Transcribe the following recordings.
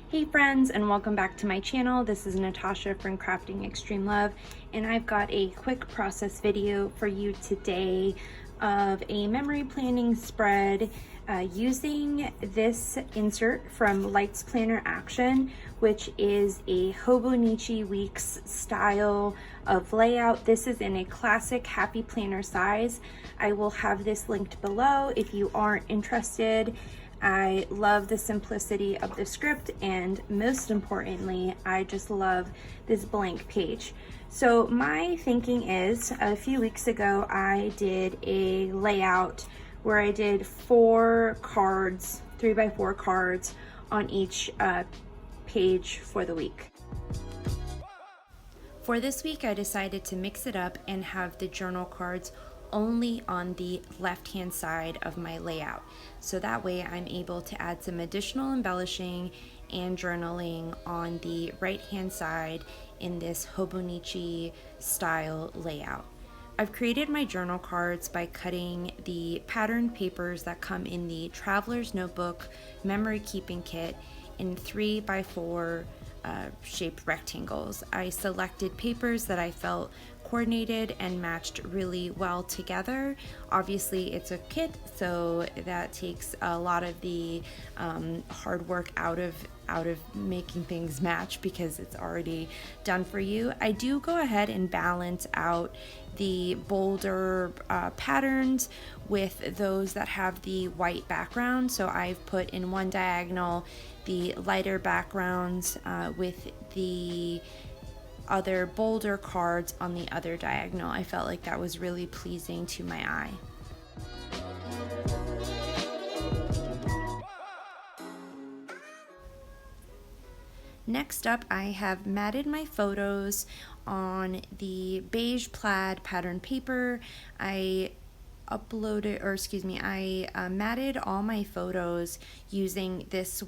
Hey friends, and welcome back to my channel. This is Natasha from Crafting Extreme Love, and I've got a quick process video for you today of a memory planning spread using this insert from lightsplanneraction, which is a Hobonichi Weeks style of layout. This is in a classic happy planner size. I will have this linked below if you aren't interested. I love the simplicity of the script, and most importantly, I just love this blank page. So my thinking is, a few weeks ago, I did a layout where I did 4 cards, 3x4 cards on each page for the week. For this week, I decided to mix it up and have the journal cards only on the left-hand side of my layout. So that way I'm able to add some additional embellishing and journaling on the right-hand side in this Hobonichi style layout. I've created my journal cards by cutting the patterned papers that come in the Traveler's Notebook Memory Keeping Kit in 3x4 shaped rectangles. I selected papers that I felt coordinated and matched really well together. Obviously it's a kit, so that takes a lot of the hard work out of making things match because it's already done for you. I do go ahead and balance out the bolder patterns with those that have the white background. So I've put in one diagonal the lighter backgrounds with the other bolder cards on the other diagonal. I felt like that was really pleasing to my eye. Next up, I have matted my photos on the beige plaid pattern paper. I matted all my photos using this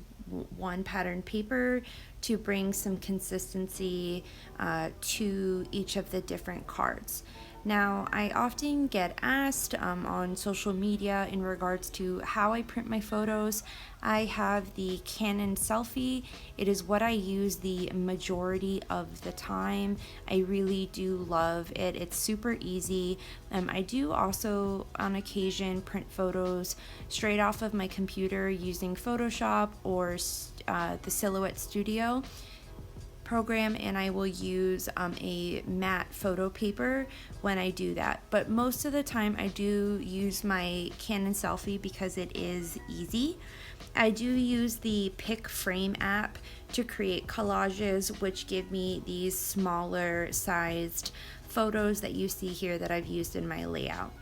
one pattern paper to bring some consistency to each of the different cards. Now, I often get asked on social media in regards to how I print my photos. I have the Canon Selfie. It is what I use the majority of the time. I really do love it. It's super easy. I do also on occasion print photos straight off of my computer using Photoshop or the Silhouette Studio program, and I will use a matte photo paper when I do that. But most of the time I do use my Canon Selfie because it is easy. I do use the Pick Frame app to create collages, which give me these smaller sized photos that you see here that I've used in my layout.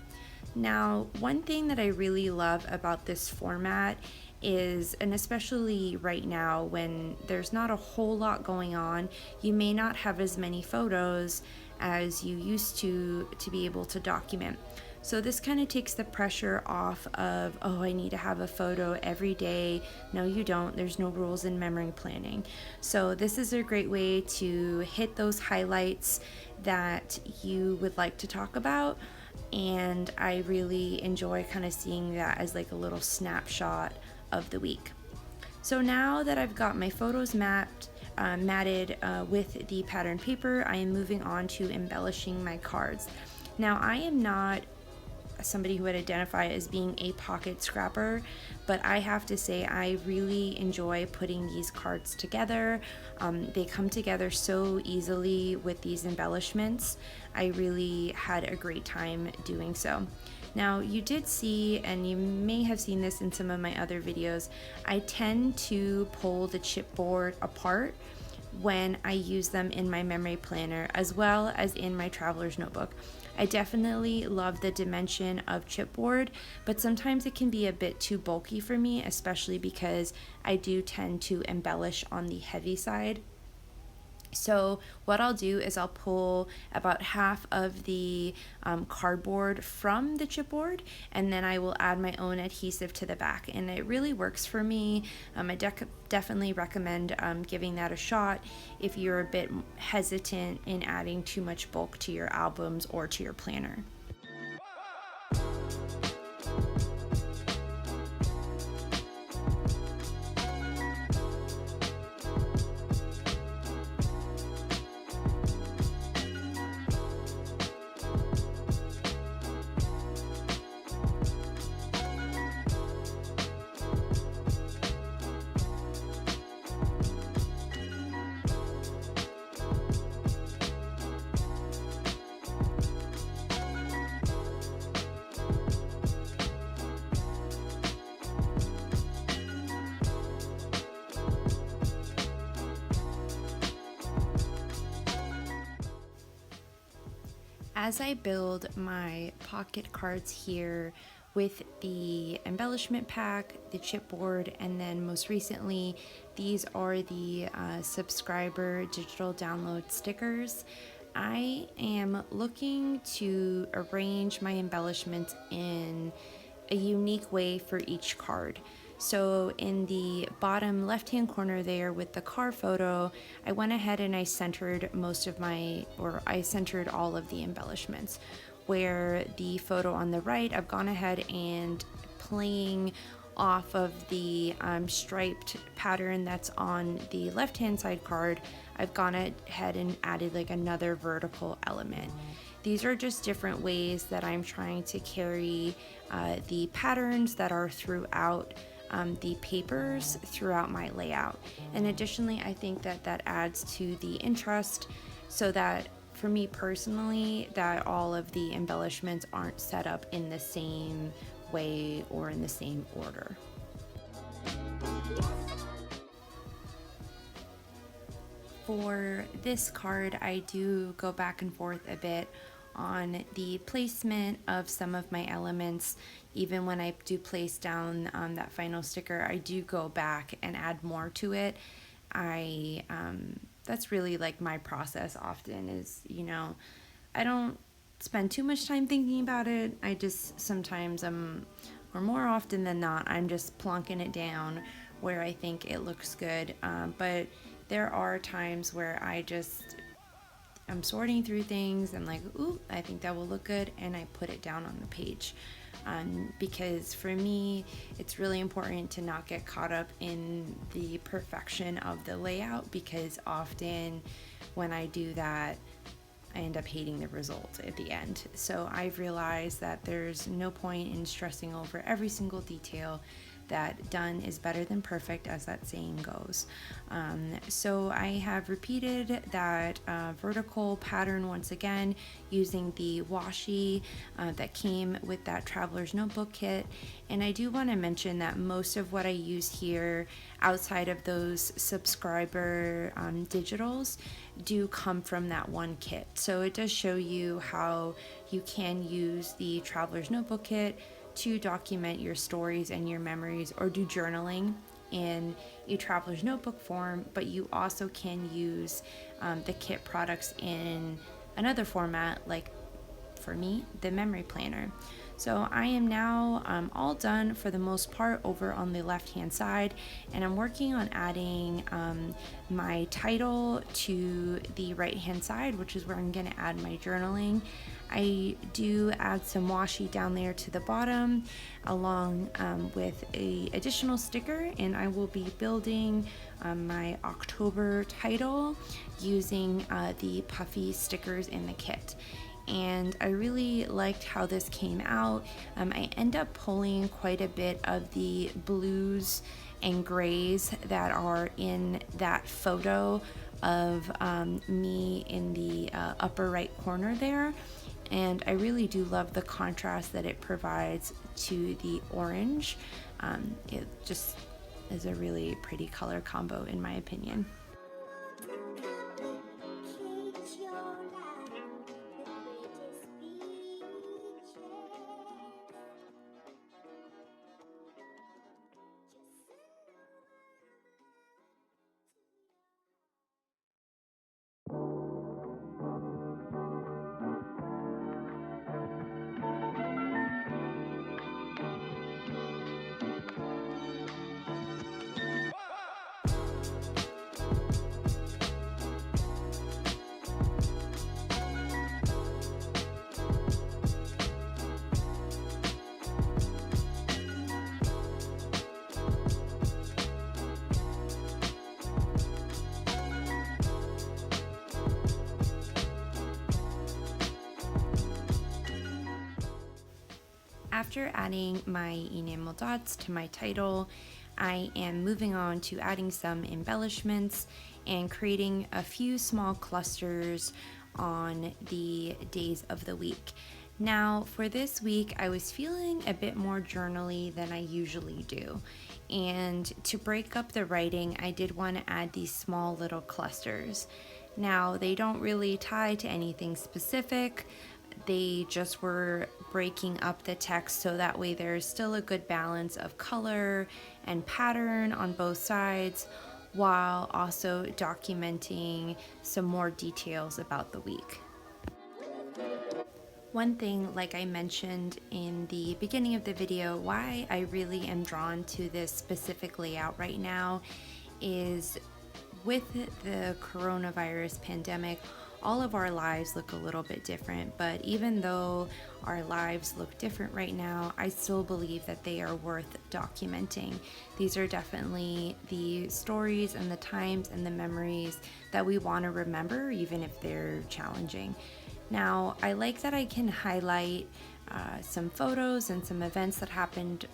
Now, one thing that I really love about this format is, and especially right now when there's not a whole lot going on, you may not have as many photos as you used to be able to document. So this kind of takes the pressure off of, oh, I need to have a photo every day. No, you don't. There's no rules in memory planning. So this is a great way to hit those highlights that you would like to talk about. And I really enjoy kind of seeing that as like a little snapshot of the week. So now that I've got my photos matted with the pattern paper, I am moving on to embellishing my cards. Now, I am not somebody who would identify as being a pocket scrapper, but I have to say I really enjoy putting these cards together. They come together so easily with these embellishments. I really had a great time doing so. Now, you did see, and you may have seen this in some of my other videos, I tend to pull the chipboard apart when I use them in my memory planner as well as in my traveler's notebook. I definitely love the dimension of chipboard, but sometimes it can be a bit too bulky for me, especially because I do tend to embellish on the heavy side. So what I'll do is I'll pull about half of the cardboard from the chipboard, and then I will add my own adhesive to the back, and it really works for me. I definitely recommend giving that a shot if you're a bit hesitant in adding too much bulk to your albums or to your planner. As I build my pocket cards here with the embellishment pack, the chipboard, and then most recently, these are the subscriber digital download stickers. I am looking to arrange my embellishments in a unique way for each card. So in the bottom left-hand corner there with the car photo, I went ahead and I centered I centered all of the embellishments. Where the photo on the right, I've gone ahead and playing off of the striped pattern that's on the left-hand side card, I've gone ahead and added like another vertical element. These are just different ways that I'm trying to carry the patterns that are throughout the papers throughout my layout. And additionally, I think that that adds to the interest so that for me personally, that all of the embellishments aren't set up in the same way or in the same order. For this card, I do go back and forth a bit on the placement of some of my elements. Even when I do place down that final sticker, I do go back and add more to it. That's really like my process often is, I don't spend too much time thinking about it. I just sometimes or more often than not, I'm just plonking it down where I think it looks good. But there are times where I'm sorting through things and like, ooh, I think that will look good, and I put it down on the page. Because for me, it's really important to not get caught up in the perfection of the layout, because often when I do that, I end up hating the result at the end. So I've realized that there's no point in stressing over every single detail, that done is better than perfect, as that saying goes. So I have repeated that vertical pattern once again using the washi that came with that traveler's notebook kit. And I do want to mention that most of what I use here outside of those subscriber digitals do come from that one kit. So it does show you how you can use the traveler's notebook kit to document your stories and your memories, or do journaling in a traveler's notebook form, but you also can use the kit products in another format, like for me, the memory planner. So I am now all done for the most part over on the left hand side, and I'm working on adding my title to the right hand side, which is where I'm going to add my journaling. I do add some washi down there to the bottom along with a additional sticker, and I will be building my October title using the puffy stickers in the kit. And I really liked how this came out. I end up pulling quite a bit of the blues and grays that are in that photo of me in the upper right corner there. And I really do love the contrast that it provides to the orange. It just is a really pretty color combo in my opinion. After adding my enamel dots to my title, I am moving on to adding some embellishments and creating a few small clusters on the days of the week. Now, for this week, I was feeling a bit more journally than I usually do. And to break up the writing, I did want to add these small little clusters. Now, they don't really tie to anything specific. they just were breaking up the text so that way there's still a good balance of color and pattern on both sides, while also documenting some more details about the week. One thing, like I mentioned in the beginning of the video, why I really am drawn to this specific layout right now is with the coronavirus pandemic, all of our lives look a little bit different, but even though our lives look different right now, I still believe that they are worth documenting. These are definitely the stories and the times and the memories that we want to remember, even if they're challenging. Now, I like that I can highlight some photos and some events that happened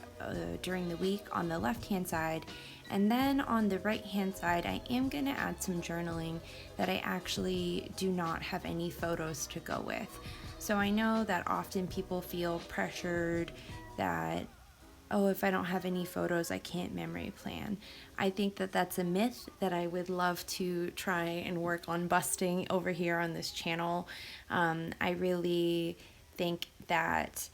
during the week on the left-hand side. And then on the right-hand side, I am going to add some journaling that I actually do not have any photos to go with. So I know that often people feel pressured that, oh, if I don't have any photos, I can't memory plan. I think that that's a myth that I would love to try and work on busting over here on this channel. I really think that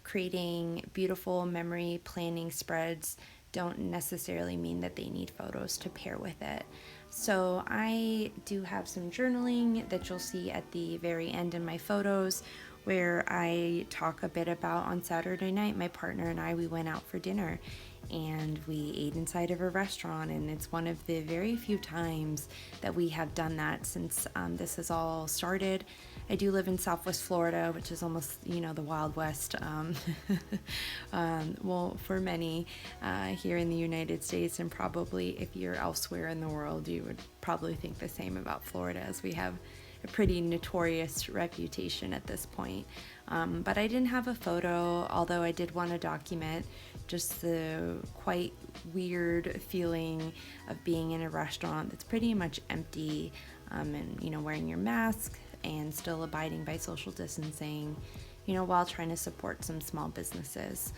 creating beautiful memory planning spreads don't necessarily mean that they need photos to pair with it. So I do have some journaling that you'll see at the very end in my photos, where I talk a bit about on Saturday night, my partner and I, we went out for dinner and we ate inside of a restaurant, and it's one of the very few times that we have done that since this has all started. I do live in Southwest Florida, which is almost, the Wild West. Well, for many here in the United States, and probably if you're elsewhere in the world, you would probably think the same about Florida, as we have a pretty notorious reputation at this point. But I didn't have a photo, although I did want to document just the quite weird feeling of being in a restaurant that's pretty much empty, and wearing your mask and still abiding by social distancing, while trying to support some small businesses.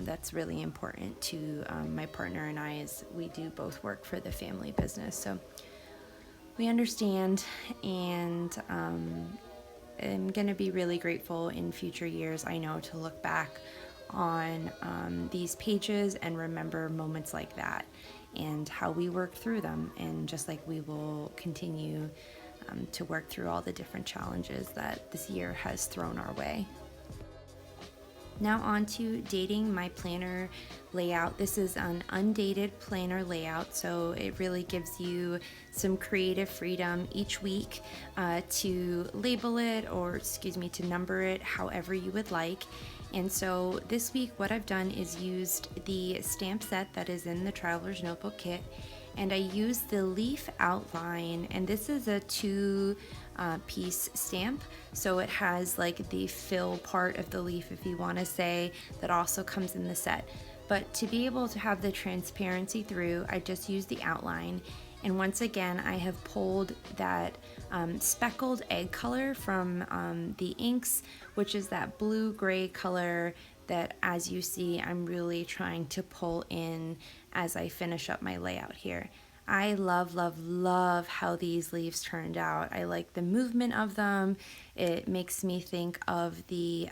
That's really important to my partner and I, as we do both work for the family business. So we understand, and I'm going to be really grateful in future years, I know, to look back on these pages and remember moments like that and how we worked through them, and just like we will continue to work through all the different challenges that this year has thrown our way. Now on to dating my planner layout. This is an undated planner layout, so it really gives you some creative freedom each week to label it, or to number it however you would like. And so this week what I've done is used the stamp set that is in the Traveler's Notebook Kit, and I used the leaf outline, and this is a two-piece stamp, so it has like the fill part of the leaf, if you want to say, that also comes in the set. But to be able to have the transparency through, I just used the outline. And once again, I have pulled that speckled egg color from the inks, which is that blue-gray color that, as you see, I'm really trying to pull in as I finish up my layout here. I love, love, love how these leaves turned out. I like the movement of them. It makes me think of the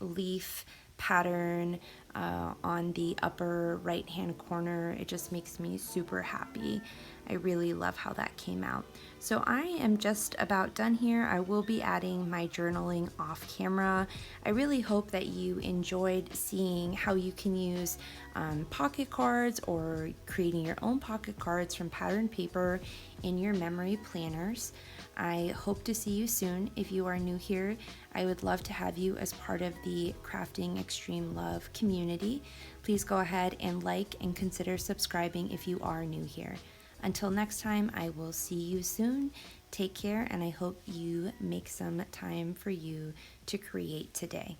leaf pattern on the upper right hand corner. It just makes me super happy. I really love how that came out. So I am just about done here. I will be adding my journaling off camera. I really hope that you enjoyed seeing how you can use pocket cards, or creating your own pocket cards from patterned paper in your memory planners. I hope to see you soon. If you are new here, I would love to have you as part of the Crafting Extreme Love community. Please go ahead and like and consider subscribing if you are new here. Until next time, I will see you soon. Take care, and I hope you make some time for you to create today.